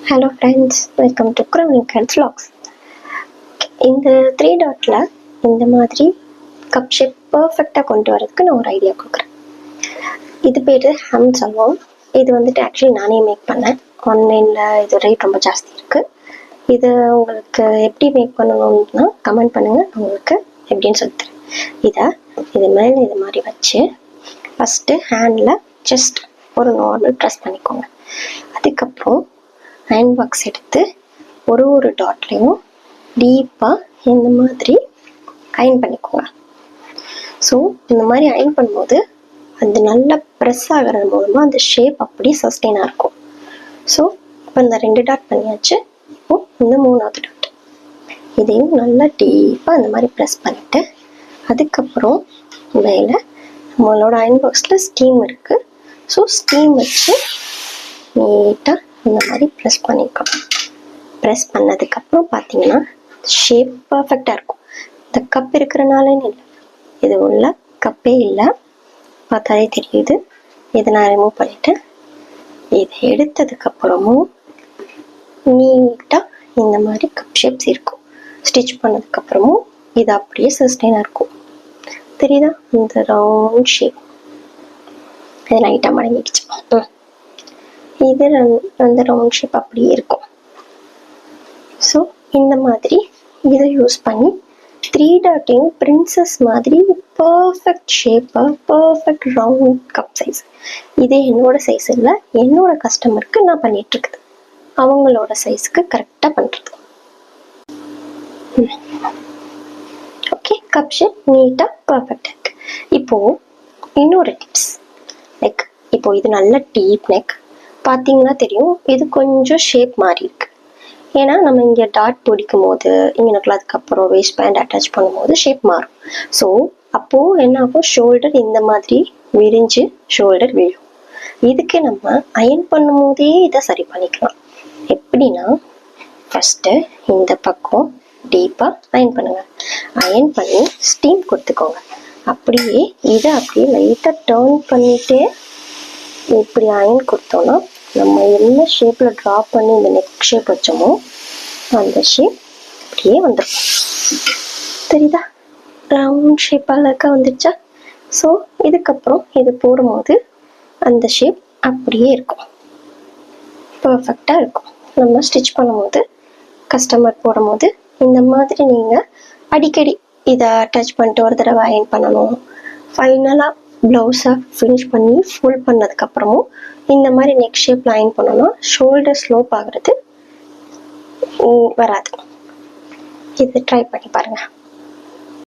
Hello friends, welcome to Kronig and vlogs. இந்த 3 டாட்டில் இந்த மாதிரி கப் ஷேப் பர்ஃபெக்டாக கொண்டு வரதுக்கு நான் ஒரு ஐடியா கொடுக்குறேன். இது பேர் ஹேம் சொல்லுவோம். இது வந்துட்டு ஆக்சுவலி நானே மேக் பண்ணேன். ஆன்லைனில் இது ரேட் ரொம்ப ஜாஸ்தி இருக்குது. இது உங்களுக்கு எப்படி மேக் பண்ணணும்னா கமெண்ட் பண்ணுங்கள், உங்களுக்கு எப்படின்னு சொல்லித்தரேன். இது மேலே இது மாதிரி வச்சு ஃபஸ்ட்டு ஹேண்டில் ஜஸ்ட் ஒரு நார்மல் ப்ரெஸ் பண்ணிக்கோங்க. அதுக்கப்புறம் அயன் பாக்ஸ் எடுத்து ஒரு டாட்லேயும் டீப்பாக இந்த மாதிரி அயன் பண்ணிக்கோங்க. ஸோ இந்த மாதிரி அயன் பண்ணும்போது அது நல்லா ப்ரெஸ் ஆகிறது மூலமாக அந்த ஷேப் அப்படியே சஸ்டெயினாக இருக்கும். ஸோ இப்போ இந்த 2 டாட் பண்ணியாச்சு. இப்போது இந்த 3வது டாட் இதையும் நல்லா டீப்பாக இந்த மாதிரி ப்ரெஸ் பண்ணிவிட்டு அதுக்கப்புறம் மேலே நம்மளோட அயன் பாக்ஸில் ஸ்டீம் இருக்குது. ஸோ ஸ்டீம் வச்சு நீட்டாக இந்த மாதிரி ப்ரெஸ் பண்ணிக்கணும். ப்ரெஸ் பண்ணதுக்கப்புறம் பார்த்தீங்கன்னா ஷேப் பர்ஃபெக்டாக இருக்கும். இந்த கப் இருக்கிறனாலன்னு இல்லை, இது உள்ள கப்பே இல்லை, பார்த்தாலே தெரியுது. இதை நான் ரிமூவ் பண்ணிவிட்டேன். இதை எடுத்ததுக்கப்புறமும் நீட்டாக இந்த மாதிரி கப் ஷேப்ஸ் இருக்கும். ஸ்டிச் பண்ணதுக்கப்புறமும் இது அப்படியே சஸ்டெயினாக இருக்கும். தெரியுதா? இந்த ரவுண்ட் ஷேப் இது லைட்டாக மடங்கிடுச்சு. இது அந்த ரவுண்ட் ஷேப் அப்படியே இருக்கும். ஸோ இந்த மாதிரி இதை யூஸ் பண்ணி 3 டாட்டையும் பிரின்சஸ் மாதிரி பர்ஃபெக்ட் ஷேப்பாக பர்ஃபெக்ட் ரவுண்ட் கப் சைஸ். இதே என்னோட சைஸ் இல்லை, என்னோட கஸ்டமருக்கு நான் பண்ணிகிட்ருக்குது. அவங்களோட சைஸுக்கு கரெக்டாக பண்ணுறது. ஓகே, கப் ஷேப் நீட்டாக பர்ஃபெக்டாக இருக்குது. இப்போது இன்னொரு டிப்ஸ், லைக் இப்போது இது நல்ல டீப் நெக் பார்த்தீங்கன்னா தெரியும். இது கொஞ்சம் ஷேப் மாறி இருக்கு. ஏன்னா நம்ம இங்கே டாட் பிடிக்கும் போது இங்கே அதுக்கப்புறம் வேஸ்ட் பேண்ட் அட்டாச் பண்ணும்போது ஷேப் மாறும். ஸோ அப்போது என்ன ஆகும், ஷோல்டர் இந்த மாதிரி விரிஞ்சு ஷோல்டர் விழும். இதுக்கு நம்ம அயன் பண்ணும் போதே இதை சரி பண்ணிக்கலாம். எப்படின்னா ஃபஸ்ட்டு இந்த பக்கம் டீப்பாக அயன் பண்ணுங்க. அயன் பண்ணி ஸ்டீம் கொடுத்துக்கோங்க. அப்படியே இதை அப்படியே லைட்டாக டர்ன் பண்ணிகிட்டே இப்படி அயன் கொடுத்தோன்னா நம்ம என்ன ஷேப்பில் ட்ரா பண்ணி இந்த நெக் ஷேப் வச்சோமோ அந்த ஷேப் அப்படியே வந்துடும். தெரியுதா? ரவுண்ட் ஷேப் அழகாக வந்துடுச்சா? ஸோ இதுக்கப்புறம் இது போடும்போது அந்த ஷேப் அப்படியே இருக்கும், பர்ஃபெக்டாக இருக்கும். நம்ம ஸ்டிச் பண்ணும்போது கஸ்டமர் போடும்போது இந்த மாதிரி நீங்கள் அடிக்கடி இதை அட்டாச் பண்ணிட்டு ஒரு தடவை அயன் பண்ணணும். ஃபைனலாக ப்ளவுஸை ஃபினிஷ் பண்ணி ஃபுல் பண்ணதுக்கப்புறமும் இந்த மாதிரி நெக் ஷேப்பில் அயன் பண்ணோன்னா ஷோல்டர் ஸ்லோப் ஆகிறது வராது. இது ட்ரை பண்ணி பாருங்கள்.